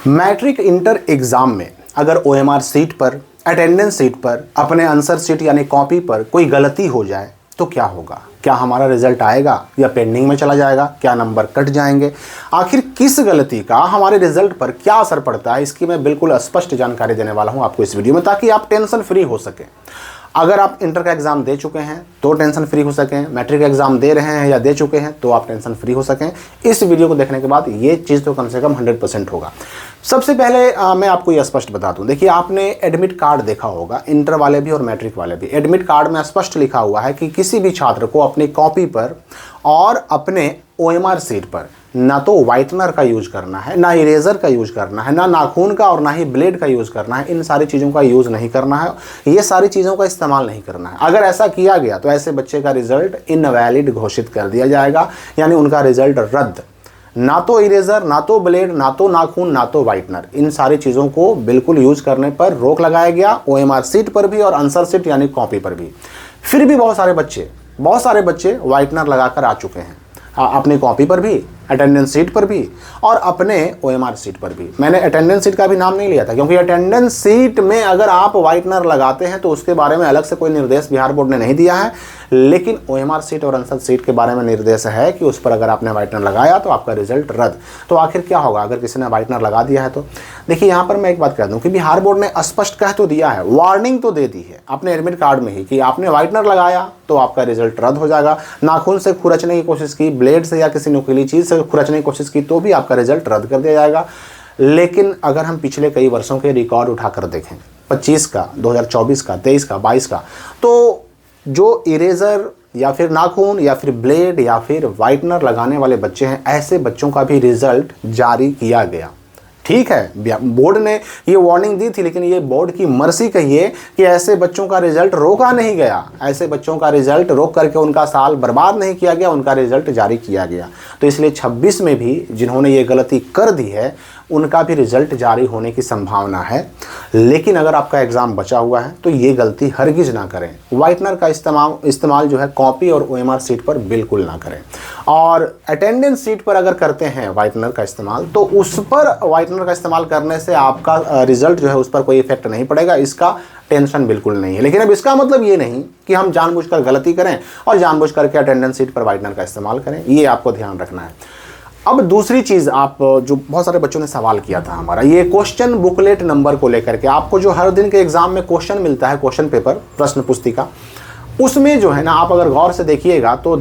Matric inter exam में अगर OMR sheet पर, अटेंडेंस सीट पर, अपने आंसर सीट यानी कॉपी पर कोई गलती हो जाए तो क्या होगा? क्या हमारा रिजल्ट आएगा या पेंडिंग में चला जाएगा? क्या नंबर कट जाएंगे? आखिर किस गलती का हमारे रिजल्ट पर क्या असर पड़ता है, इसकी मैं बिल्कुल स्पष्ट जानकारी देने वाला हूं आपको इस वीडियो में, ताकि आप टेंशन फ्री हो सकें। अगर आप इंटर का एग्ज़ाम दे चुके हैं तो टेंशन फ्री हो सकें, मैट्रिक एग्ज़ाम दे रहे हैं या दे चुके हैं तो आप टेंशन फ्री हो सकें। इस वीडियो को देखने के बाद ये चीज़ तो कम से कम 100% होगा। सबसे पहले मैं आपको ये स्पष्ट बता दूं, देखिए आपने एडमिट कार्ड देखा होगा, इंटर वाले भी और मैट्रिक वाले भी। एडमिट कार्ड में स्पष्ट लिखा हुआ है कि किसी भी छात्र को अपनी कॉपी पर और अपने ओएमआर सीट पर ना तो वाइटनर का यूज करना है, ना इरेजर का यूज करना है, ना नाखून का और ना ही ब्लेड का यूज करना है। इन सारी चीज़ों का यूज नहीं करना है, ये सारी चीज़ों का इस्तेमाल नहीं करना है। अगर ऐसा किया गया तो ऐसे बच्चे का रिजल्ट इनवैलिड घोषित कर दिया जाएगा, यानी उनका रिजल्ट रद्द। ना तो इरेजर, ना तो ब्लेड, ना तो नाखून, ना तो वाइटनर, इन सारी चीज़ों को बिल्कुल यूज करने पर रोक लगाया गया, ओएमआर सीट पर भी और आंसर सीट यानी कॉपी पर भी। फिर भी बहुत सारे बच्चे वाइटनर लगाकर आ चुके हैं, अपनी कॉपी पर भी, अटेंडेंस सीट पर भी और अपने ओएमआर सीट पर भी। मैंने अटेंडेंस सीट का भी नाम नहीं लिया था, क्योंकि अटेंडेंस सीट में अगर आप वाइटनर लगाते हैं तो उसके बारे में अलग से कोई निर्देश बिहार बोर्ड ने नहीं दिया है, लेकिन ओएमआर सीट और आंसर सीट के बारे में निर्देश है कि उस पर अगर आपने वाइटनर लगाया तो आपका रिजल्ट रद्द। तो आखिर क्या होगा अगर किसी ने वाइटनर लगा दिया है तो? देखिए यहाँ पर मैं एक बात कह दूँ कि बिहार बोर्ड ने स्पष्ट कह तो दिया है, वार्निंग तो दे दी है अपने एडमिट कार्ड में ही कि आपने वाइटनर लगाया तो आपका रिजल्ट रद्द हो जाएगा। नाखून से खुरचने की कोशिश की, ब्लेड से या किसी नुकीली चीज़ से खुरचने की कोशिश की तो भी आपका रिजल्ट रद्द कर दिया जाएगा। लेकिन अगर हम पिछले कई वर्षों के रिकॉर्ड उठाकर देखें, 25 का, 2024 का, 23 का, 22 का, तो जो इरेजर या फिर नाखून या फिर ब्लेड या फिर वाइटनर लगाने वाले बच्चे हैं, ऐसे बच्चों का भी रिजल्ट जारी किया गया। ठीक है, बोर्ड ने ये वार्निंग दी थी, लेकिन ये बोर्ड की मर्जी कहिए कि ऐसे बच्चों का रिजल्ट रोका नहीं गया, ऐसे बच्चों का रिजल्ट रोक करके उनका साल बर्बाद नहीं किया गया, उनका रिजल्ट जारी किया गया। तो इसलिए 26 में भी जिन्होंने ये गलती कर दी है उनका भी रिजल्ट जारी होने की संभावना है। लेकिन अगर आपका एग्ज़ाम बचा हुआ है तो ये गलती हरगिज़ ना करें। वाइटनर का इस्तेमाल जो है कॉपी और ओएमआर सीट पर बिल्कुल ना करें। और अटेंडेंस सीट पर अगर करते हैं वाइटनर का इस्तेमाल तो उस पर वाइटनर का इस्तेमाल करने से आपका रिजल्ट जो है उस पर कोई इफेक्ट नहीं पड़ेगा, इसका टेंशन बिल्कुल नहीं है। लेकिन अब इसका मतलब ये नहीं कि हम जानबूझकर गलती करें और जानबूझ करके अटेंडेंस सीट पर वाइटनर का इस्तेमाल करें, ये आपको ध्यान रखना है। अब दूसरी चीज़, आप जो बहुत सारे बच्चों ने सवाल किया था हमारा, ये क्वेश्चन बुकलेट नंबर को लेकर के। आपको जो हर दिन के एग्जाम में क्वेश्चन मिलता है, क्वेश्चन पेपर, प्रश्न पुस्तिका, उसमें जो है ना, आप अगर गौर से देखिएगा तो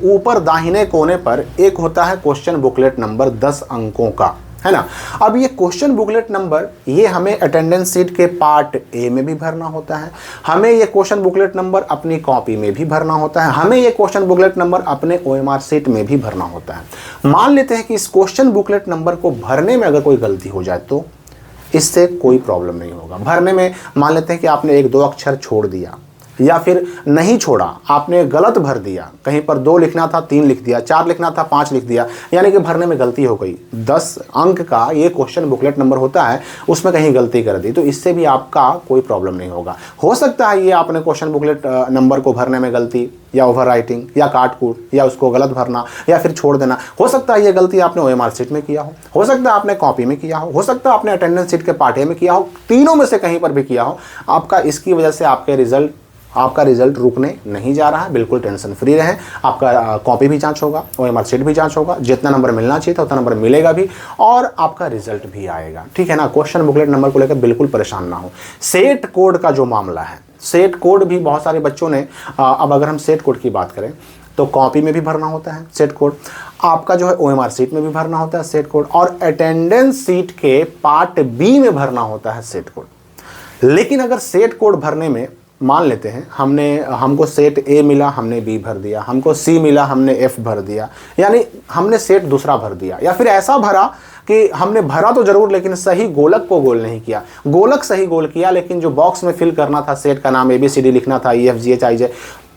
ऊपर दाहिने कोने पर एक होता है क्वेश्चन बुकलेट नंबर 10 अंकों का, है ना। अब ये क्वेश्चन बुकलेट नंबर ये हमें अटेंडेंस सीट के पार्ट ए में भी भरना होता है, हमें ये क्वेश्चन बुकलेट नंबर अपनी कॉपी में भी भरना होता है, हमें ये क्वेश्चन बुकलेट नंबर अपने ओएमआर सीट में भी भरना होता है। मान लेते हैं कि इस क्वेश्चन बुकलेट नंबर को भरने में अगर कोई गलती हो जाए तो इससे कोई प्रॉब्लम नहीं होगा। भरने में मान लेते हैं कि आपने 1-2 अक्षर छोड़ दिया या फिर नहीं छोड़ा, आपने गलत भर दिया, कहीं पर 2 लिखना था 3 लिख दिया, 4 लिखना था 5 लिख दिया, यानी कि भरने में गलती हो गई। 10 अंक का ये क्वेश्चन बुकलेट नंबर होता है, उसमें कहीं गलती कर दी तो इससे भी आपका कोई प्रॉब्लम नहीं होगा। हो सकता है ये आपने क्वेश्चन बुकलेट नंबर को भरने में गलती या ओवर राइटिंग या काट कूट या उसको गलत भरना या फिर छोड़ देना, हो सकता है ये गलती आपने ओएमआर सीट में किया हो सकता है आपने कॉपी में किया हो सकता है आपने अटेंडेंस सीट के पार्ट ए में किया हो, तीनों में से कहीं पर भी किया हो। आपका इसकी वजह से आपका रिजल्ट रुकने नहीं जा रहा है, बिल्कुल टेंशन फ्री रहें। आपका कॉपी भी जांच होगा, ओएमआर सीट भी जांच होगा, जितना नंबर मिलना चाहिए था उतना नंबर मिलेगा भी और आपका रिजल्ट भी आएगा, ठीक है ना। क्वेश्चन बुकलेट नंबर को लेकर बिल्कुल परेशान ना हो। सेट कोड का जो मामला है, सेट कोड भी बहुत सारे बच्चों ने, अब अगर हम सेट कोड की बात करें तो कॉपी में भी भरना होता है सेट कोड, आपका जो है ओएमआर सीट में भी भरना होता है सेट कोड, और अटेंडेंस सीट के पार्ट बी में भरना होता है सेट कोड। लेकिन अगर सेट कोड भरने में मान लेते हैं हमको सेट ए मिला, हमने बी भर दिया, हमको सी मिला, हमने एफ भर दिया, यानी हमने सेट दूसरा भर दिया, या फिर ऐसा भरा कि हमने भरा तो जरूर लेकिन सही गोलक को गोल नहीं किया, गोलक सही गोल किया लेकिन जो बॉक्स में फिल करना था सेट का नाम ABCD लिखना था EFGHIJ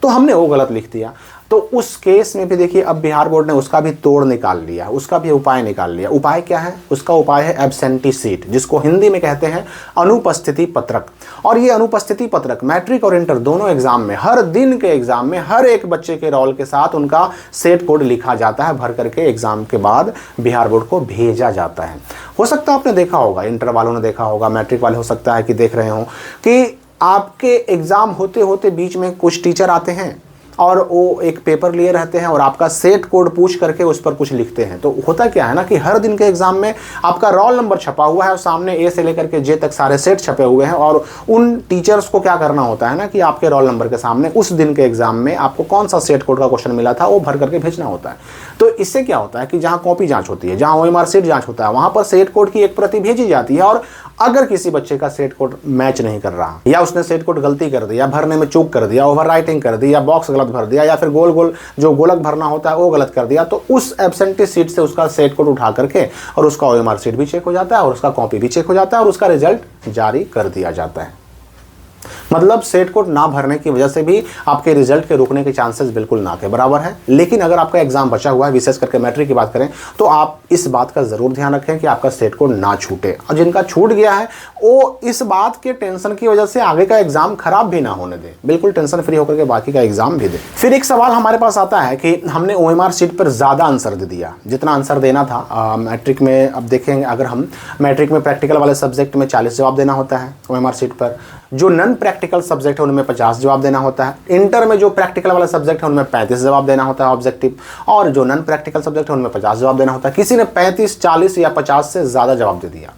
तो हमने वो गलत लिख दिया। तो उस केस में भी देखिए अब बिहार बोर्ड ने उसका भी तोड़ निकाल लिया, उसका भी उपाय निकाल लिया। उपाय क्या है? उसका उपाय है एब्सेंटी सीट, जिसको हिंदी में कहते हैं अनुपस्थिति पत्रक। और ये अनुपस्थिति पत्रक मैट्रिक और इंटर दोनों एग्जाम में, हर दिन के एग्जाम में हर एक बच्चे के रोल के साथ उनका सेट कोड लिखा जाता है, भर करके एग्जाम के बाद बिहार बोर्ड को भेजा जाता है। हो सकता है आपने देखा होगा, इंटर वालों ने देखा होगा, मैट्रिक वाले हो सकता है कि देख रहे हो कि आपके एग्जाम होते होते बीच में कुछ टीचर आते हैं और वो एक पेपर लिए रहते हैं और आपका सेट कोड पूछ करके उस पर कुछ लिखते हैं। तो होता क्या है ना कि हर दिन के एग्जाम में आपका रोल नंबर छपा हुआ है और सामने ए से लेकर के जे तक सारे सेट छपे हुए हैं, और उन टीचर्स को क्या करना होता है ना कि आपके रोल नंबर के सामने उस दिन के एग्जाम में आपको कौन सा सेट कोड का क्वेश्चन मिला था वो भर करके भेजना होता है। तो इससे क्या होता है कि जहाँ कॉपी जांच होती है, जहाँ OMR सीट जांच होता है, वहाँ पर सेट कोड की एक प्रति भेजी जाती है, और अगर किसी बच्चे का सेट कोड मैच नहीं कर रहा या उसने सेट कोड गलती कर दिया, भरने में चूक कर दिया, ओवर राइटिंग कर दी, या बॉक्स गलत भर दिया, या फिर गोल गोल जो गोलक भरना होता है वो गलत कर दिया, तो उस एब्सेंटी सीट से उसका सेट कोड उठा करके और उसका OMR सीट भी चेक हो जाता है और उसका कॉपी भी चेक हो जाता है और उसका रिजल्ट जारी कर दिया जाता है। मतलब सेट कोड ना भरने की वजह से भी आपके रिजल्ट के रुकने के चांसेस बिल्कुल ना के बराबर है। लेकिन अगर आपका एग्जाम बचा हुआ है, विशेष करके मैट्रिक की बात करें, तो आप इस बात का जरूर ध्यान रखें कि आपका सेट कोड ना छूटे, और जिनका छूट गया है वो इस बात के टेंशन की वजह से आगे का एग्जाम खराब भी ना होने दे, बिल्कुल टेंशन फ्री होकर के बाकी का एग्जाम भी दे। फिर एक सवाल हमारे पास आता है कि हमने OMR सीट पर ज्यादा आंसर दे दिया, जितना आंसर देना था मैट्रिक में। अब देखेंगे, अगर हम मैट्रिक में प्रैक्टिकल वाले सब्जेक्ट में 40 जवाब देना होता है OMR सीट पर, जो नॉन प्रैक्टिकल सब्जेक्ट है उनमें 50 जवाब देना होता है, इंटर में जो प्रैक्टिकल वाला सब्जेक्ट है उनमें 35 जवाब देना होता है ऑब्जेक्टिव, और जो नॉन प्रैक्टिकल सब्जेक्ट है उनमें 50 जवाब देना होता है। किसी ने 35, 40 या 50 से ज़्यादा जवाब दे दिया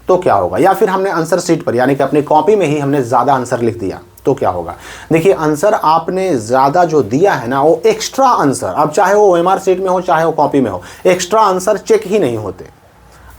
तो क्या होगा? या फिर हमने आंसर शीट पर यानी कि अपनी कॉपी में ही हमने ज़्यादा आंसर लिख दिया तो क्या होगा? देखिए, आंसर आपने ज़्यादा जो दिया है ना, वो एक्स्ट्रा आंसर, अब चाहे वो OMR सीट में हो चाहे वो कॉपी में हो, एक्स्ट्रा आंसर चेक ही नहीं होते।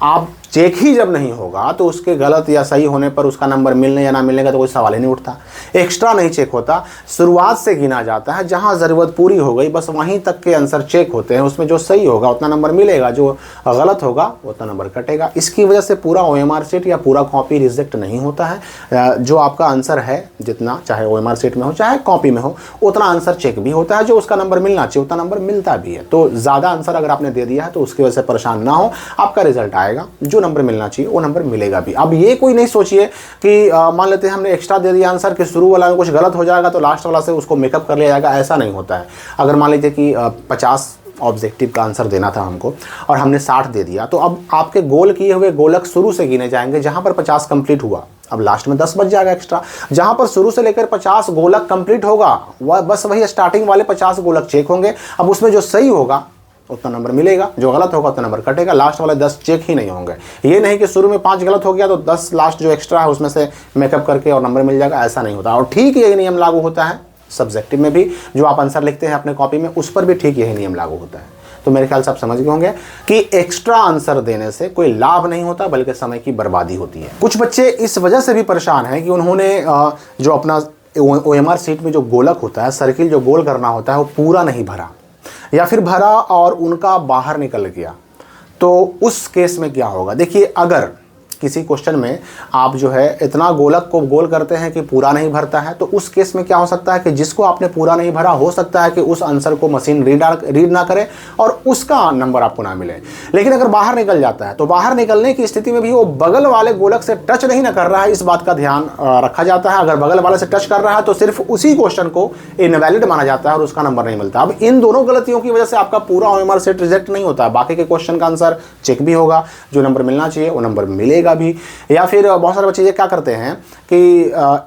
आप चेक ही जब नहीं होगा तो उसके गलत या सही होने पर उसका नंबर मिलने या ना मिलने का तो कोई सवाल ही नहीं उठता। एक्स्ट्रा नहीं चेक होता, शुरुआत से गिना जाता है, जहां ज़रूरत पूरी हो गई बस वहीं तक के आंसर चेक होते हैं, उसमें जो सही होगा उतना नंबर मिलेगा, जो गलत होगा उतना नंबर कटेगा। इसकी वजह से पूरा OMR सीट या पूरा कॉपी रिजेक्ट नहीं होता है। जो आपका आंसर है जितना, चाहे OMR सीट में हो चाहे कॉपी में हो, उतना आंसर चेक भी होता है, जो उसका नंबर मिलना चाहिए उतना नंबर मिलता भी है। तो ज़्यादा आंसर अगर आपने दे दिया है तो उसकी वजह से परेशान ना हो, आपका रिजल्ट आएगा, जो नंबर मिलना चाहिए वो नंबर मिलेगा भी। अब ये कोई नहीं सोचिए कि मान लेते हैं हमने एक्स्ट्रा दे दिया आंसर कि शुरू वाला में कुछ गलत हो जाएगा तो लास्ट वाला से उसको मेकअप कर लिया जाएगा, ऐसा नहीं होता है। अगर मान लीजिए कि 50 ऑब्जेक्टिव का आंसर देना था हमको और हमने 60 दे दिया, तो अब आपके गोल किए हुए गोलक शुरू से गिने जाएंगे, जहां पर 50 कंप्लीट हुआ अब लास्ट में 10 बच जाएगा एक्स्ट्रा। जहां पर शुरू से लेकर 50 गोलक कंप्लीट होगा वह बस वही स्टार्टिंग वाले 50 गोलक चेक होंगे। अब उसमें जो सही होगा उतना नंबर मिलेगा, जो गलत होगा उतना नंबर कटेगा, लास्ट वाले 10 चेक ही नहीं होंगे। ये नहीं कि शुरू में 5 गलत हो गया तो 10 लास्ट जो एक्स्ट्रा है उसमें से मेकअप करके और नंबर मिल जाएगा, ऐसा नहीं होता। और ठीक यही नियम लागू होता है सब्जेक्टिव में भी, जो आप आंसर लिखते हैं अपने कॉपी में उस पर भी ठीक यही नियम लागू होता है। तो मेरे ख्याल से आप समझ गए होंगे कि एक्स्ट्रा आंसर देने से कोई लाभ नहीं होता बल्कि समय की बर्बादी होती है। कुछ बच्चे इस वजह से भी परेशान हैं कि उन्होंने जो अपना OMR सीट में जो गोलक होता है, सर्किल जो गोल करना होता है, वो पूरा नहीं भरा या फिर भरा और उनका बाहर निकल गया। तो उस केस में क्या होगा? देखिए, अगर किसी क्वेश्चन में आप जो है इतना गोलक को गोल करते हैं कि पूरा नहीं भरता है, तो उस केस में क्या हो सकता है कि जिसको आपने पूरा नहीं भरा, हो सकता है कि उस आंसर को मशीन रीड ना करे और उसका नंबर आपको ना मिले। लेकिन अगर बाहर निकल जाता है तो बाहर निकलने की स्थिति में भी वो बगल वाले गोलक से टच नहीं ना कर रहा है, इस बात का ध्यान रखा जाता है। अगर बगल वाले से टच कर रहा है तो सिर्फ उसी क्वेश्चन को इनवैलिड माना जाता है और उसका नंबर नहीं मिलता। अब इन दोनों गलतियों की वजह से आपका पूरा OMR सेट रिजेक्ट नहीं होता, बाकी के क्वेश्चन का आंसर चेक भी होगा, जो नंबर मिलना चाहिए वो नंबर मिलेगा भी। या फिर बहुत सारे बच्चे ये क्या करते हैं कि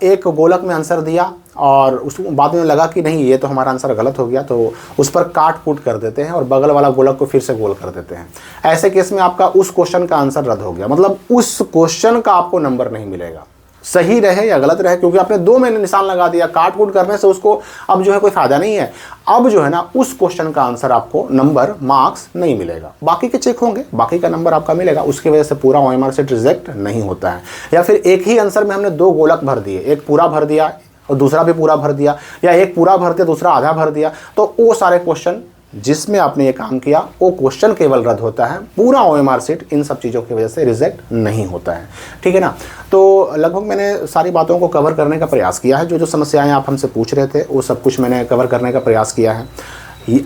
एक गोलक में आंसर दिया और उस बाद में लगा कि नहीं ये तो हमारा आंसर गलत हो गया, तो उस पर काट कूट कर देते हैं और बगल वाला गोलक को फिर से गोल कर देते हैं। ऐसे केस में आपका उस क्वेश्चन का आंसर रद्द हो गया, मतलब उस क्वेश्चन का आपको नंबर नहीं मिलेगा, सही रहे या गलत रहे, क्योंकि आपने 2 में निशान लगा दिया। काट कूट करने से उसको अब जो है कोई फायदा नहीं है। अब जो है ना उस क्वेश्चन का आंसर आपको नंबर मार्क्स नहीं मिलेगा, बाकी के चेक होंगे, बाकी का नंबर आपका मिलेगा। उसकी वजह से पूरा OMR सेट रिजेक्ट नहीं होता है। या फिर एक ही आंसर में हमने 2 गोलक भर दिए, एक पूरा भर दिया और दूसरा भी पूरा भर दिया, या एक पूरा भर दिया दूसरा आधा भर दिया, तो वो सारे क्वेश्चन जिसमें आपने ये काम किया वो क्वेश्चन केवल रद्द होता है, पूरा OMR सेट इन सब चीज़ों की वजह से रिजेक्ट नहीं होता है। ठीक है ना? तो लगभग मैंने सारी बातों को कवर करने का प्रयास किया है। जो जो समस्याएं आप हमसे पूछ रहे थे वो सब कुछ मैंने कवर करने का प्रयास किया है।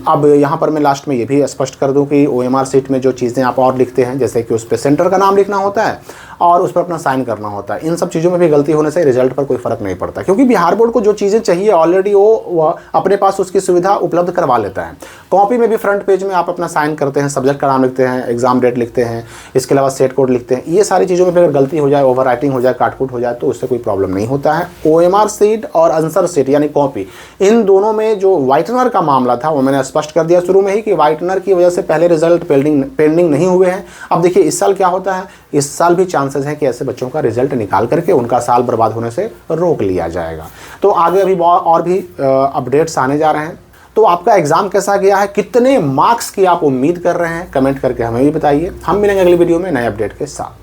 अब यहाँ पर मैं लास्ट में ये भी स्पष्ट कर दूं कि OMR सीट में जो चीज़ें आप और लिखते हैं, जैसे कि उस पर सेंटर का नाम लिखना होता है और उस पर अपना साइन करना होता है, इन सब चीज़ों में भी गलती होने से रिजल्ट पर कोई फ़र्क नहीं पड़ता, क्योंकि बिहार बोर्ड को जो चीज़ें चाहिए ऑलरेडी वो अपने पास उसकी सुविधा उपलब्ध करवा लेता है। कॉपी में भी फ्रंट पेज में आप अपना साइन करते हैं, सब्जेक्ट का नाम लिखते हैं, एग्जाम डेट लिखते हैं, इसके अलावा सेट कोड लिखते हैं। ये सारी चीज़ों में अगर गलती हो जाए, ओवर राइटिंग हो जाए, काटकूट हो जाए, तो उससे कोई प्रॉब्लम नहीं होता है। OMR सीट और आंसर सीट यानी कॉपी, इन दोनों में जो व्हाइटनर का मामला था वो मैंने स्पष्ट कर दिया शुरू में ही कि व्हाइटनर की वजह से पहले रिजल्ट पेंडिंग नहीं हुए हैं। अब देखिए इस साल क्या होता है, इस साल भी चांसेस है कि ऐसे बच्चों का रिजल्ट निकाल करके उनका साल बर्बाद होने से रोक लिया जाएगा। तो आगे अभी और भी अपडेट्स आने जा रहे हैं। तो आपका एग्जाम कैसा गया है, कितने मार्क्स की आप उम्मीद कर रहे हैं, कमेंट करके हमें भी बताइए। हम मिलेंगे अगली वीडियो में नए अपडेट के साथ।